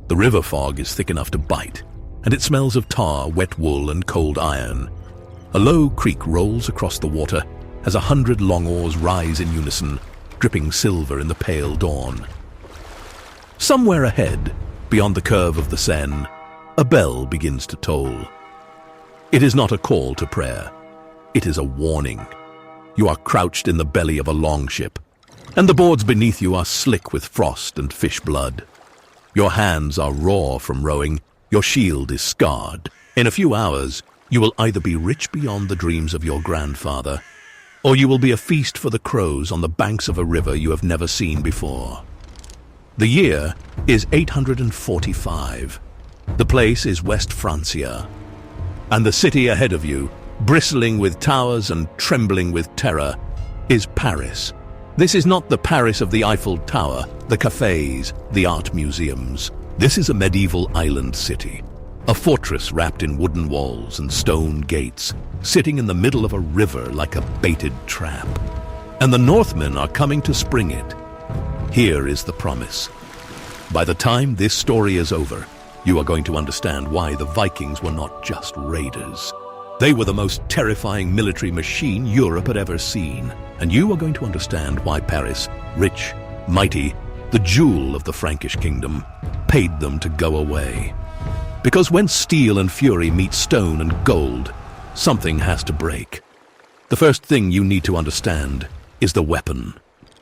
The river fog is thick enough to bite, and it smells of tar, wet wool, and cold iron. A low creek rolls across the water as 100 long oars rise in unison, dripping silver in the pale dawn. Somewhere ahead, beyond the curve of the Seine, a bell begins to toll. It is not a call to prayer. It is a warning. You are crouched in the belly of a longship, and the boards beneath you are slick with frost and fish blood. Your hands are raw from rowing, your shield is scarred. In a few hours, you will either be rich beyond the dreams of your grandfather, or you will be a feast for the crows on the banks of a river you have never seen before. The year is 845. The place is West Francia, and the city ahead of you, bristling with towers and trembling with terror, is Paris. This is not the Paris of the Eiffel Tower, the cafes, the art museums. This is a medieval island city, a fortress wrapped in wooden walls and stone gates, sitting in the middle of a river like a baited trap. And the Northmen are coming to spring it. Here is the promise. By the time this story is over, you are going to understand why the Vikings were not just raiders. They were the most terrifying military machine Europe had ever seen. And you are going to understand why Paris, rich, mighty, the jewel of the Frankish kingdom, paid them to go away. Because when steel and fury meet stone and gold, something has to break. The first thing you need to understand is the weapon.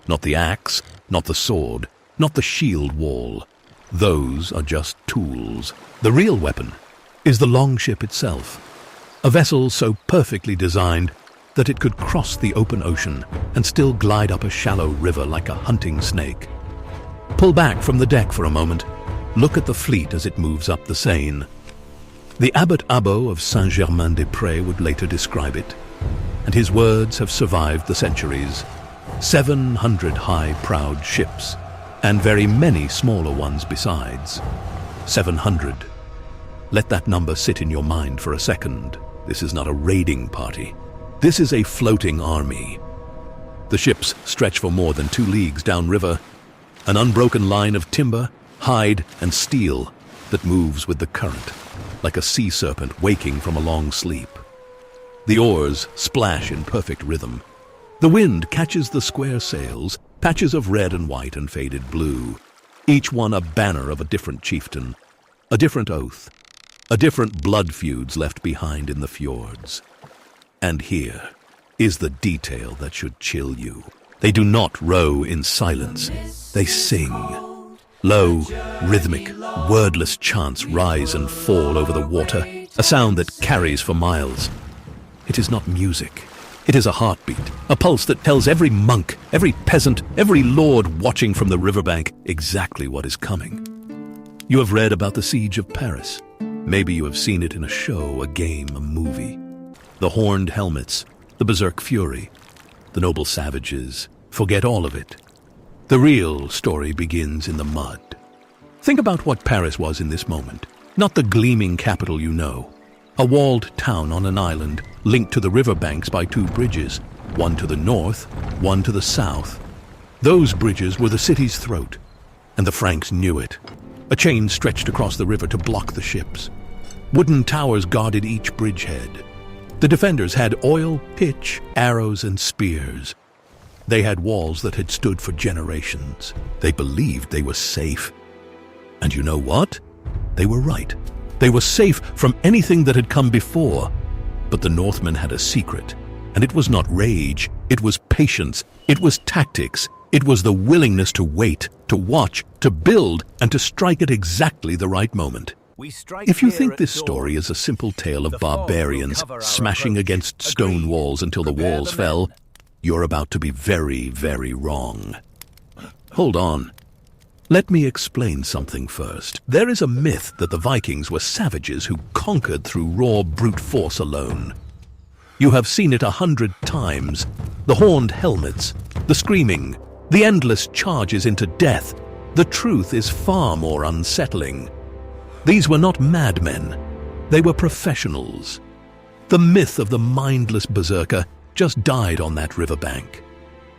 Not the axe, not the sword, not the shield wall. Those are just tools. The real weapon is the longship itself. A vessel so perfectly designed that it could cross the open ocean and still glide up a shallow river like a hunting snake. Pull back from the deck for a moment. Look at the fleet as it moves up the Seine. The Abbot Abbo of Saint-Germain-des-Prés would later describe it, and his words have survived the centuries. 700 high, proud ships, and very many smaller ones besides. 700. Let that number sit in your mind for a second. This is not a raiding party. This is a floating army. The ships stretch for more than 2 leagues downriver, an unbroken line of timber, hide, and steel that moves with the current, like a sea serpent waking from a long sleep. The oars splash in perfect rhythm. The wind catches the square sails, patches of red and white and faded blue, each one a banner of a different chieftain, a different oath, a different blood feuds left behind in the fjords. And here is the detail that should chill you. They do not row in silence. They sing. Low, rhythmic, wordless chants rise and fall over the water, a sound that carries for miles. It is not music. It is a heartbeat, a pulse that tells every monk, every peasant, every lord watching from the riverbank exactly what is coming. You have read about the siege of Paris. Maybe you have seen it in a show, a game, a movie. The horned helmets, the berserk fury, the noble savages. Forget all of it. The real story begins in the mud. Think about what Paris was in this moment. Not the gleaming capital you know. A walled town on an island, linked to the riverbanks by 2 bridges, one to the north, one to the south. Those bridges were the city's throat, and the Franks knew it. A chain stretched across the river to block the ships. Wooden towers guarded each bridgehead. The defenders had oil, pitch, arrows, and spears. They had walls that had stood for generations. They believed they were safe. And you know what? They were right. They were safe from anything that had come before. But the Northmen had a secret, and it was not rage. It was patience. It was tactics. It was the willingness to wait, to watch, to build, and to strike at exactly the right moment. If you think this story is a simple tale of barbarians smashing against stone walls until the walls fell, you're about to be very, very wrong. Hold on. Let me explain something first. There is a myth that the Vikings were savages who conquered through raw brute force alone. You have seen it 100 times. The horned helmets, the screaming, the endless charges into death. The truth is far more unsettling. These were not madmen. They were professionals. The myth of the mindless berserker just died on that riverbank.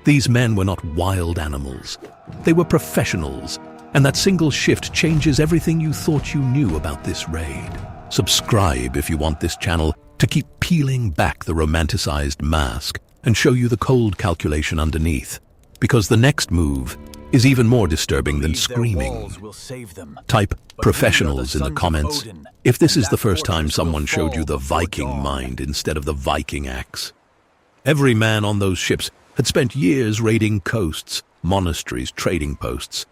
These men were not wild animals. They were professionals, And that single shift changes everything you thought you knew about this raid. Subscribe if you want this channel to keep peeling back the romanticized mask and show you the cold calculation underneath, because the next move is even more disturbing than screaming. Type professionals in the comments if this is the first time someone showed you the Viking mind instead of the Viking axe. Every man on those ships had spent years raiding coasts, monasteries, trading posts.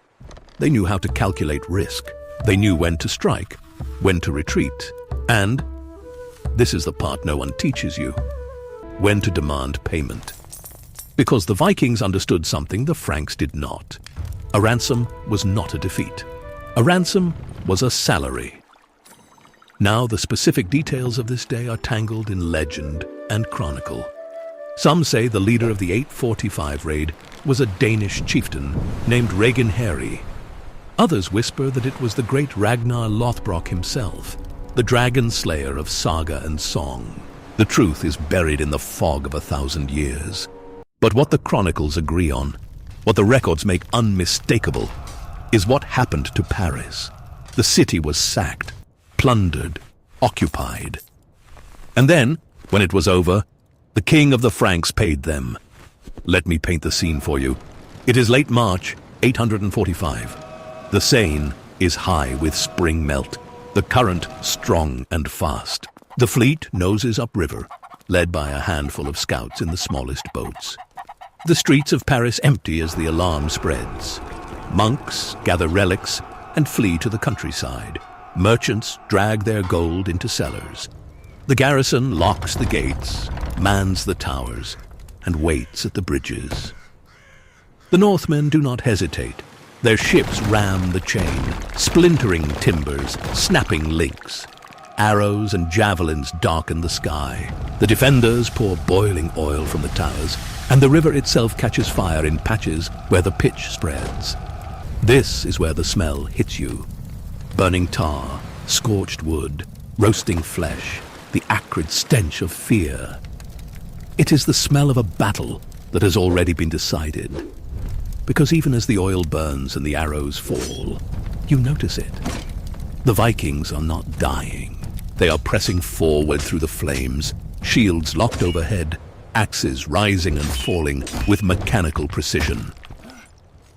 They knew how to calculate risk. They knew when to strike, when to retreat, and, this is the part no one teaches you, when to demand payment. Because the Vikings understood something the Franks did not. A ransom was not a defeat. A ransom was a salary. Now the specific details of this day are tangled in legend and chronicle. Some say the leader of the fortified raid was a Danish chieftain named Reginheri. Others whisper that it was the great Ragnar Lothbrok himself, the dragon slayer of saga and song. The truth is buried in the fog of 1,000 years. But what the chronicles agree on, what the records make unmistakable, is what happened to Paris. The city was sacked, plundered, occupied. And then, when it was over, the king of the Franks paid them. Let me paint the scene for you. It is late March, 845. The Seine is high with spring melt, the current strong and fast. The fleet noses upriver, led by a handful of scouts in the smallest boats. The streets of Paris empty as the alarm spreads. Monks gather relics and flee to the countryside. Merchants drag their gold into cellars. The garrison locks the gates, mans the towers, and waits at the bridges. The Northmen do not hesitate. Their ships ram the chain, splintering timbers, snapping links. Arrows and javelins darken the sky. The defenders pour boiling oil from the towers, and the river itself catches fire in patches where the pitch spreads. This is where the smell hits you. Burning tar, scorched wood, roasting flesh, the acrid stench of fear. It is the smell of a battle that has already been decided. Because even as the oil burns and the arrows fall, you notice it. The Vikings are not dying. They are pressing forward through the flames, shields locked overhead, axes rising and falling with mechanical precision.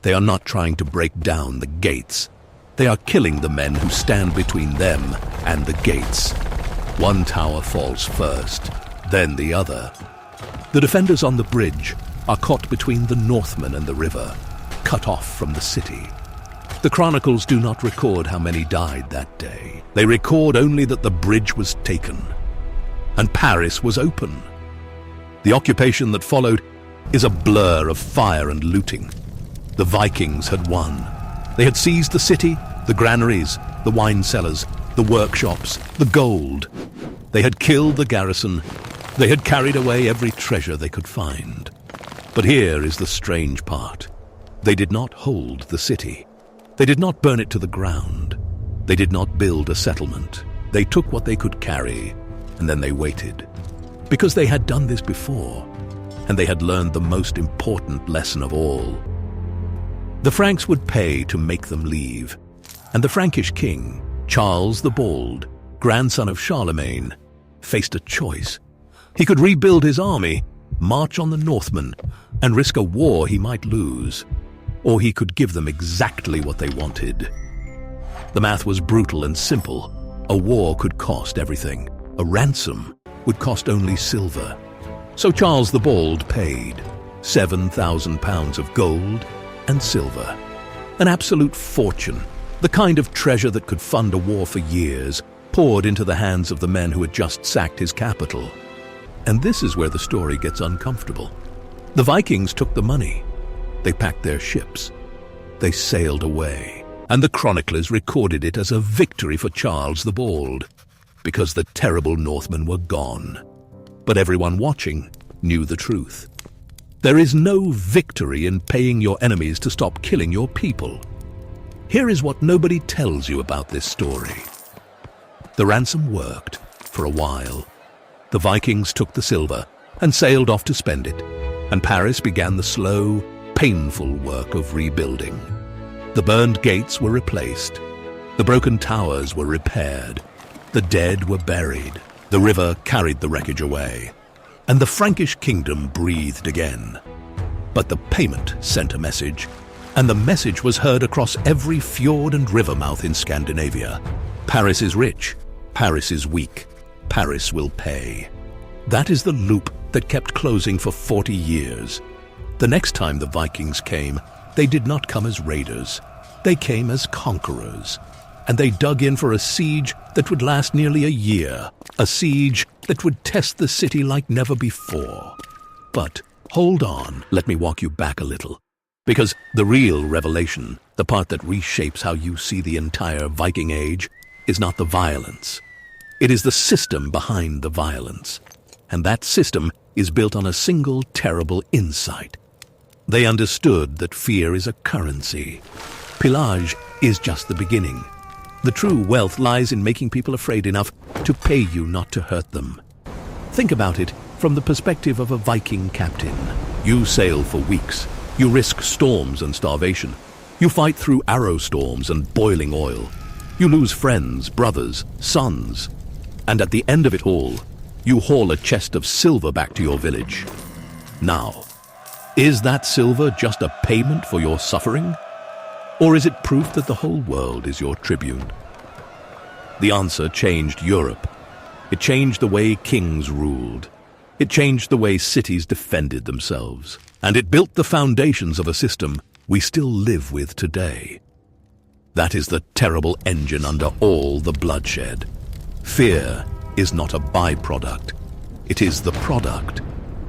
They are not trying to break down the gates. They are killing the men who stand between them and the gates. One tower falls first, then the other. The defenders on the bridge are caught between the Northmen and the river, cut off from the city. The chronicles do not record how many died that day. They record only that the bridge was taken, and Paris was open. The occupation that followed is a blur of fire and looting. The Vikings had won. They had seized the city, the granaries, the wine cellars, the workshops, the gold. They had killed the garrison. They had carried away every treasure they could find. But here is the strange part. They did not hold the city. They did not burn it to the ground. They did not build a settlement. They took what they could carry, and then they waited. Because they had done this before, and they had learned the most important lesson of all. The Franks would pay to make them leave, and the Frankish king, Charles the Bald, grandson of Charlemagne, faced a choice. He could rebuild his army, march on the Northmen, and risk a war he might lose. Or he could give them exactly what they wanted. The math was brutal and simple. A war could cost everything. A ransom would cost only silver. So Charles the Bald paid 7,000 pounds of gold and silver. An absolute fortune, the kind of treasure that could fund a war for years, poured into the hands of the men who had just sacked his capital. And this is where the story gets uncomfortable. The Vikings took the money. They packed their ships. They sailed away. And the chroniclers recorded it as a victory for Charles the Bald, because the terrible Northmen were gone. But everyone watching knew the truth. There is no victory in paying your enemies to stop killing your people. Here is what nobody tells you about this story. The ransom worked for a while. The Vikings took the silver and sailed off to spend it, and Paris began the slow, painful work of rebuilding. The burned gates were replaced. The broken towers were repaired. The dead were buried. The river carried the wreckage away. And the Frankish kingdom breathed again. But the payment sent a message, and the message was heard across every fjord and river mouth in Scandinavia. Paris is rich. Paris is weak. Paris will pay. That is the loop that kept closing for 40 years. The next time the Vikings came, they did not come as raiders. They came as conquerors. And they dug in for a siege that would last nearly a year, a siege that would test the city like never before. But hold on, let me walk you back a little. Because the real revelation, the part that reshapes how you see the entire Viking Age, is not the violence. It is the system behind the violence. And that system is built on a single terrible insight. They understood that fear is a currency. Pillage is just the beginning. The true wealth lies in making people afraid enough to pay you not to hurt them. Think about it from the perspective of a Viking captain. You sail for weeks. You risk storms and starvation. You fight through arrow storms and boiling oil. You lose friends, brothers, sons. And at the end of it all, you haul a chest of silver back to your village. Now, is that silver just a payment for your suffering? Or is it proof that the whole world is your tribune? The answer changed Europe. It changed the way kings ruled. It changed the way cities defended themselves. And it built the foundations of a system we still live with today. That is the terrible engine under all the bloodshed. Fear is not a byproduct. It is the product.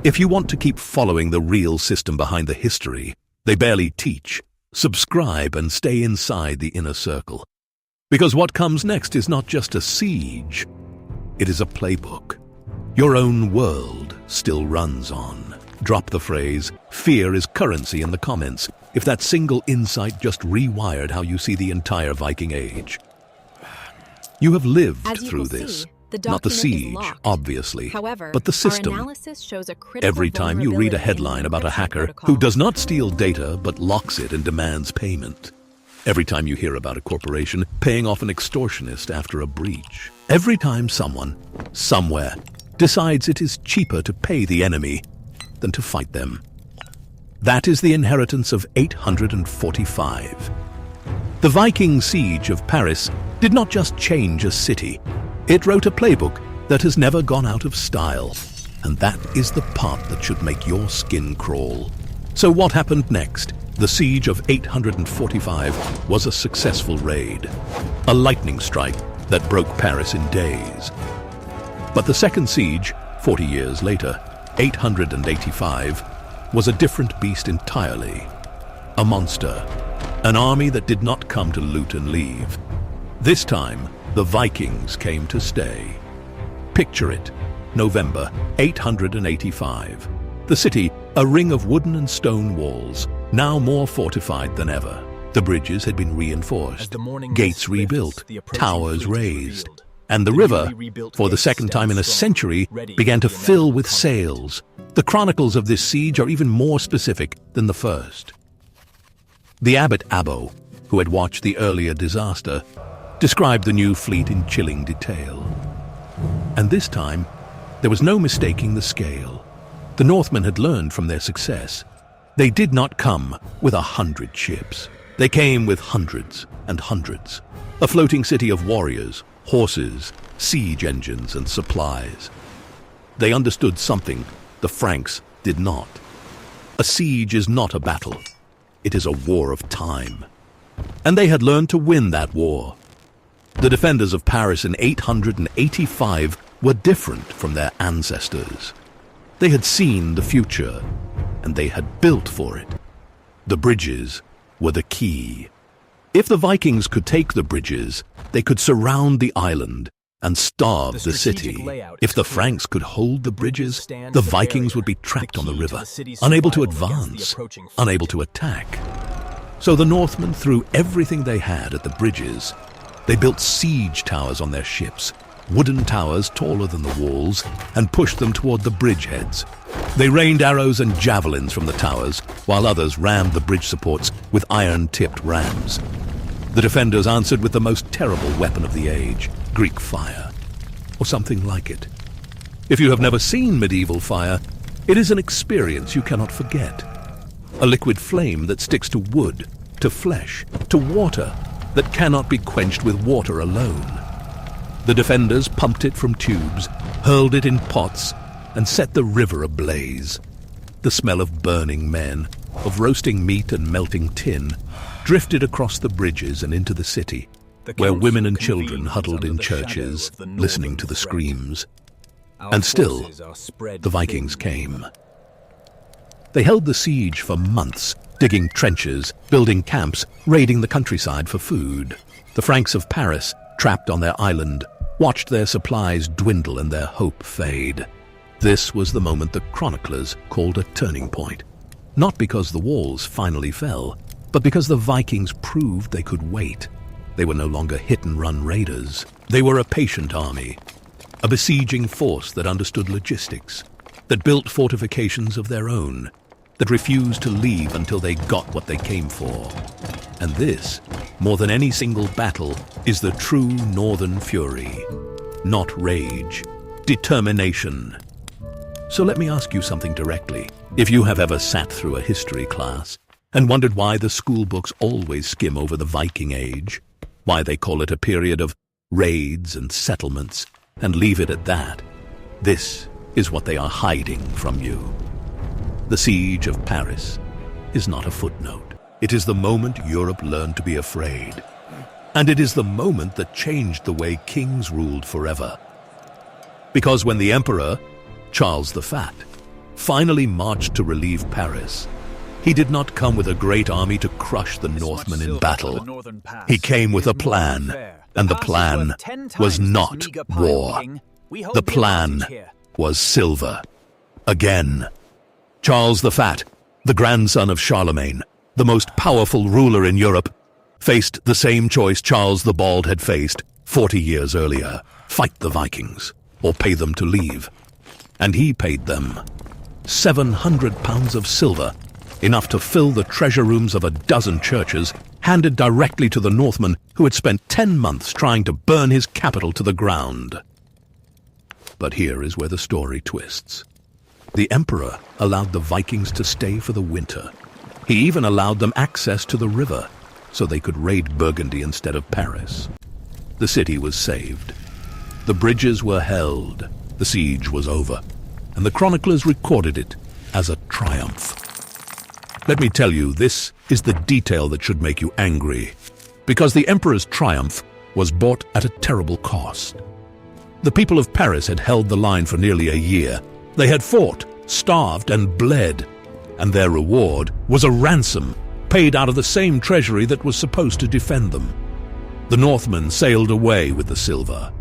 If you want to keep following the real system behind the history they barely teach, subscribe and stay inside the inner circle. Because what comes next is not just a siege. It is a playbook. Your own world still runs on. Drop the phrase, fear is currency in the comments, if that single insight just rewired how you see the entire Viking Age. You have lived through this. Not the siege, obviously, However, but the system. Our analysis shows a critical Every time you read a vulnerability headline in about a encryption hacker protocol. who does not steal data but locks it and demands payment. Every time you hear about a corporation paying off an extortionist after a breach. Every time someone, somewhere, decides it is cheaper to pay the enemy than to fight them. That is the inheritance of 845. The Viking siege of Paris did not just change a city. It wrote a playbook that has never gone out of style. And that is the part that should make your skin crawl. So what happened next? The siege of 845 was a successful raid. A lightning strike that broke Paris in days. But the second siege, 40 years later, 885, was a different beast entirely. A monster. An army that did not come to loot and leave. This time, the Vikings came to stay. Picture it, November 885. The city, a ring of wooden and stone walls, now more fortified than ever. The bridges had been reinforced, gates rebuilt, towers raised, and the river, for the second time in a century, began to fill with sails. The chronicles of this siege are even more specific than the first. The abbot Abbo, who had watched the earlier disaster, described the new fleet in chilling detail. And this time, there was no mistaking the scale. The Northmen had learned from their success. They did not come with 100 ships. They came with hundreds and hundreds. A floating city of warriors, horses, siege engines, and supplies. They understood something the Franks did not. A siege is not a battle. It is a war of time. And they had learned to win that war. The defenders of Paris in 885 were different from their ancestors. They had seen the future, and they had built for it. The bridges were the key. If the Vikings could take the bridges, they could surround the island and starve the city. If the Franks could hold the bridges, the Vikings would be trapped on the river, unable to advance, unable to attack. So the Northmen threw everything they had at the bridges. They built siege towers on their ships, wooden towers taller than the walls, and pushed them toward the bridgeheads. They rained arrows and javelins from the towers, while others rammed the bridge supports with iron-tipped rams. The defenders answered with the most terrible weapon of the age, Greek fire, or something like it. If you have never seen medieval fire, it is an experience you cannot forget. A liquid flame that sticks to wood, to flesh, to water, that cannot be quenched with water alone. The defenders pumped it from tubes, hurled it in pots, and set the river ablaze. The smell of burning men, of roasting meat and melting tin, drifted across the bridges and into the city, where women and children huddled in churches, listening to the screams. And still, the Vikings came. They held the siege for months, digging trenches, building camps, raiding the countryside for food. The Franks of Paris, trapped on their island, watched their supplies dwindle and their hope fade. This was the moment the chroniclers called a turning point. Not because the walls finally fell, but because the Vikings proved they could wait. They were no longer hit-and-run raiders. They were a patient army, a besieging force that understood logistics, that built fortifications of their own, that refused to leave until they got what they came for. And this, more than any single battle, is the true northern fury. Not rage, determination. So let me ask you something directly. If you have ever sat through a history class and wondered why the school books always skim over the Viking Age, why they call it a period of raids and settlements, and leave it at that, this is what they are hiding from you. The siege of Paris is not a footnote. It is the moment Europe learned to be afraid. And it is the moment that changed the way kings ruled forever. Because when the emperor, Charles the Fat, finally marched to relieve Paris, he did not come with a great army to crush the Northmen in battle. He came with a plan, and the plan was not war. The plan was silver. Again. Charles the Fat, the grandson of Charlemagne, the most powerful ruler in Europe, faced the same choice Charles the Bald had faced 40 years earlier: fight the Vikings or pay them to leave. And he paid them 700 pounds of silver, enough to fill the treasure rooms of a dozen churches, handed directly to the Northmen who had spent 10 months trying to burn his capital to the ground. But here is where the story twists. The emperor allowed the Vikings to stay for the winter. He even allowed them access to the river, so they could raid Burgundy instead of Paris. The city was saved. The bridges were held. The siege was over, and the chroniclers recorded it as a triumph. Let me tell you, this is the detail that should make you angry, because the emperor's triumph was bought at a terrible cost. The people of Paris had held the line for nearly a year. They had fought, starved, and bled, and their reward was a ransom paid out of the same treasury that was supposed to defend them. The Northmen sailed away with the silver.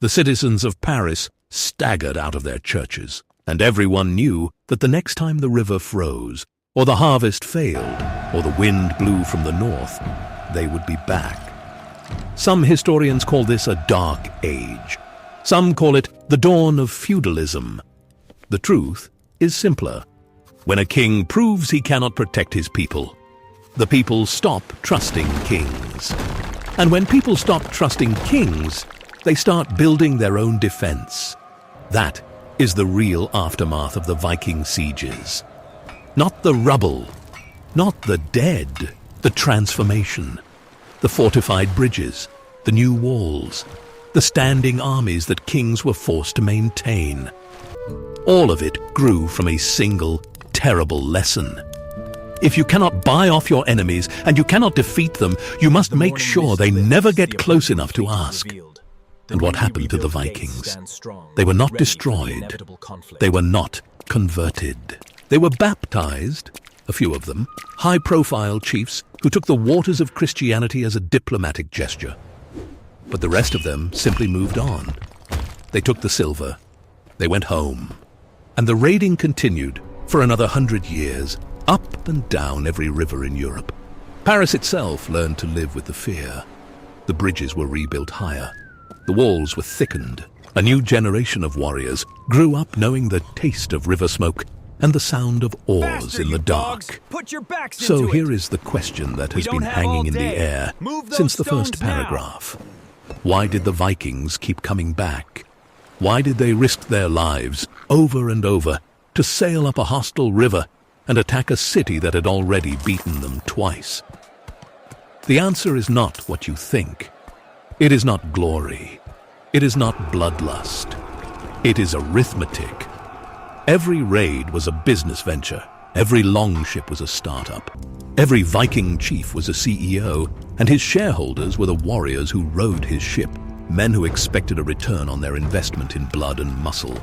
The citizens of Paris staggered out of their churches, and everyone knew that the next time the river froze, or the harvest failed, or the wind blew from the north, they would be back. Some historians call this a dark age. Some call it the dawn of feudalism. The truth is simpler. When a king proves he cannot protect his people, the people stop trusting kings. And when people stop trusting kings, they start building their own defense. That is the real aftermath of the Viking sieges. Not the rubble, not the dead, the transformation, the fortified bridges, the new walls, the standing armies that kings were forced to maintain. All of it grew from a single, terrible lesson. If you cannot buy off your enemies and you cannot defeat them, you must make sure they never get close enough to ask. And what happened to the Vikings? They were not destroyed. They were not converted. They were baptized, a few of them, high-profile chiefs who took the waters of Christianity as a diplomatic gesture. But the rest of them simply moved on. They took the silver. They went home. And the raiding continued for another 100 years, up and down every river in Europe. Paris itself learned to live with the fear. The bridges were rebuilt higher. The walls were thickened. A new generation of warriors grew up knowing the taste of river smoke and the sound of oars Faster, in the you dogs! dark. Put your backs So into here it. is the question that has We been don't have all hanging in the day. air Move those since the first stones now. paragraph. Why did the Vikings keep coming back? Why did they risk their lives over and over to sail up a hostile river and attack a city that had already beaten them twice? The answer is not what you think. It is not glory. It is not bloodlust. It is arithmetic. Every raid was a business venture. Every longship was a startup. Every Viking chief was a CEO, and his shareholders were the warriors who rowed his ship, men who expected a return on their investment in blood and muscle.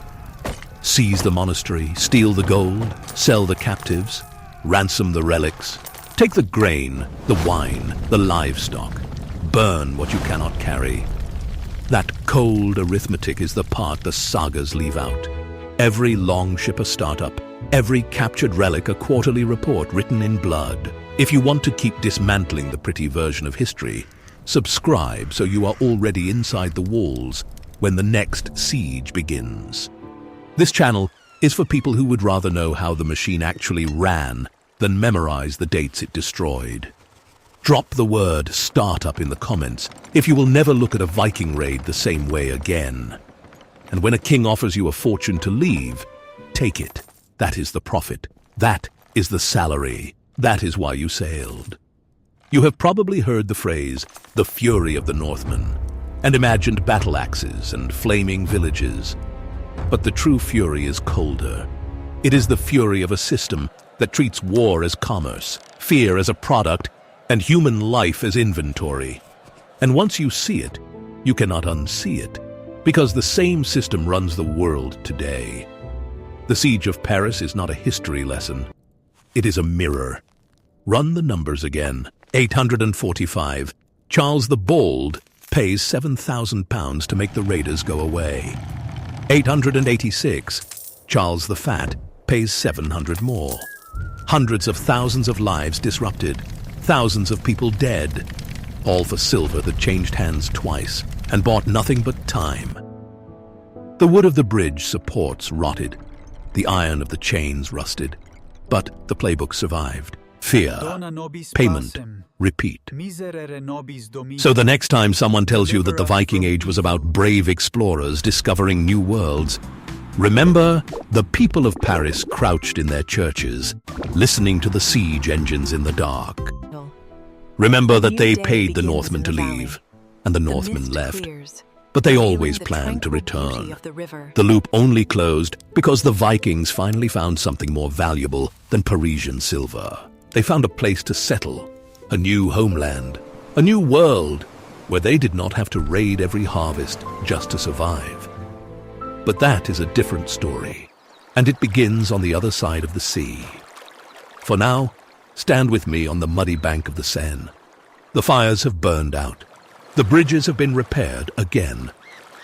Seize the monastery, steal the gold, sell the captives, ransom the relics, take the grain, the wine, the livestock, burn what you cannot carry. That cold arithmetic is the part the sagas leave out. Every longship a startup, every captured relic a quarterly report written in blood. If you want to keep dismantling the pretty version of history, subscribe so you are already inside the walls when the next siege begins. This channel is for people who would rather know how the machine actually ran than memorize the dates it destroyed. Drop the word startup in the comments if you will never look at a Viking raid the same way again. And when a king offers you a fortune to leave, take it. That is the profit. That is the salary. That is why you sailed. You have probably heard the phrase, the fury of the Northmen, and imagined battle axes and flaming villages. But the true fury is colder. It is the fury of a system that treats war as commerce, fear as a product, and human life as inventory. And once you see it, you cannot unsee it, because the same system runs the world today. The Siege of Paris is not a history lesson. It is a mirror. Run the numbers again. 845. Charles the Bald pays £7,000 to make the raiders go away. 886. Charles the Fat pays 700 more. Hundreds of thousands of lives disrupted. Thousands of people dead. All for silver that changed hands twice and bought nothing but time. The wood of the bridge supports rotted. The iron of the chains rusted. But the playbook survived. Fear, payment, repeat. So the next time someone tells you that the Viking Age was about brave explorers discovering new worlds, remember the people of Paris crouched in their churches, listening to the siege engines in the dark. Remember that they paid the Northmen to leave, and the Northmen left. But they always planned to return. The loop only closed because the Vikings finally found something more valuable than Parisian silver. They found a place to settle, a new homeland, a new world, where they did not have to raid every harvest just to survive. But that is a different story, and it begins on the other side of the sea. For now, stand with me on the muddy bank of the Seine. The fires have burned out. The bridges have been repaired again.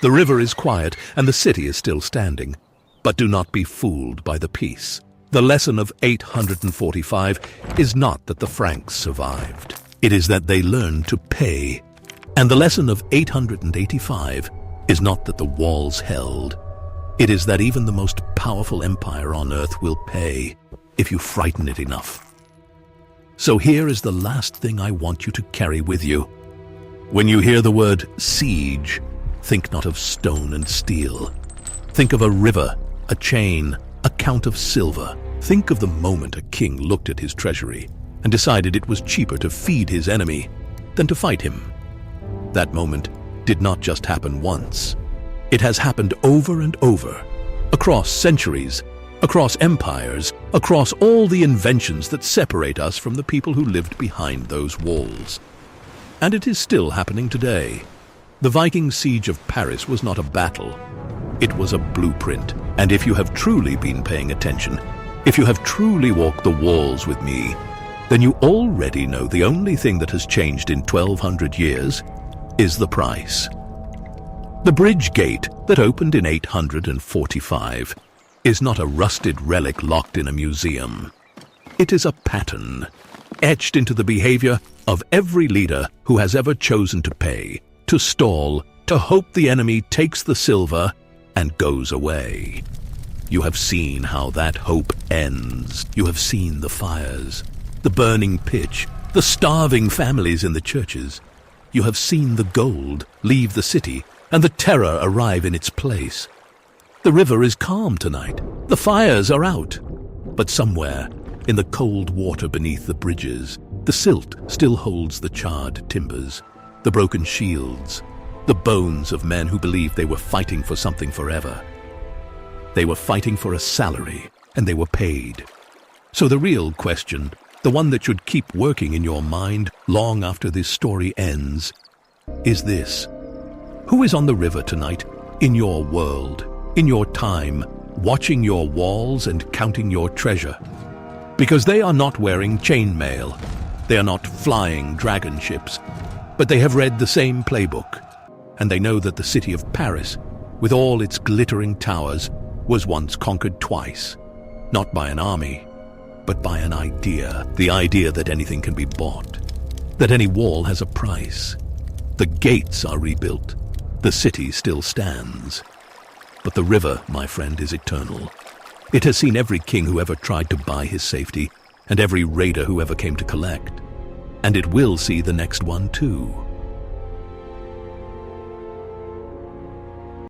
The river is quiet and the city is still standing. But do not be fooled by the peace. The lesson of 845 is not that the Franks survived. It is that they learned to pay. And the lesson of 885 is not that the walls held. It is that even the most powerful empire on earth will pay if you frighten it enough. So here is the last thing I want you to carry with you. When you hear the word siege, think not of stone and steel. Think of a river, a chain, a count of silver. Think of the moment a king looked at his treasury and decided it was cheaper to feed his enemy than to fight him. That moment did not just happen once. It has happened over and over, across centuries, across empires, across all the inventions that separate us from the people who lived behind those walls. And it is still happening today. The Viking siege of Paris was not a battle. It was a blueprint. And if you have truly been paying attention, if you have truly walked the walls with me, then you already know the only thing that has changed in 1200 years is the price. The bridge gate that opened in 845 is not a rusted relic locked in a museum. It is a pattern, etched into the behavior of every leader who has ever chosen to pay, to stall, to hope the enemy takes the silver and goes away. You have seen how that hope ends. You have seen the fires, the burning pitch, the starving families in the churches. You have seen the gold leave the city and the terror arrive in its place. The river is calm tonight. The fires are out. But somewhere, in the cold water beneath the bridges, the silt still holds the charred timbers, the broken shields, the bones of men who believed they were fighting for something forever. They were fighting for a salary, and they were paid. So the real question, the one that should keep working in your mind long after this story ends, is this. Who is on the river tonight, in your world, in your time, watching your walls and counting your treasure? Because they are not wearing chainmail, they are not flying dragon ships, but they have read the same playbook, and they know that the city of Paris, with all its glittering towers, was once conquered twice, not by an army, but by an idea, the idea that anything can be bought, that any wall has a price. The gates are rebuilt, the city still stands. But the river, my friend, is eternal. It has seen every king who ever tried to buy his safety, and every raider who ever came to collect. And it will see the next one too.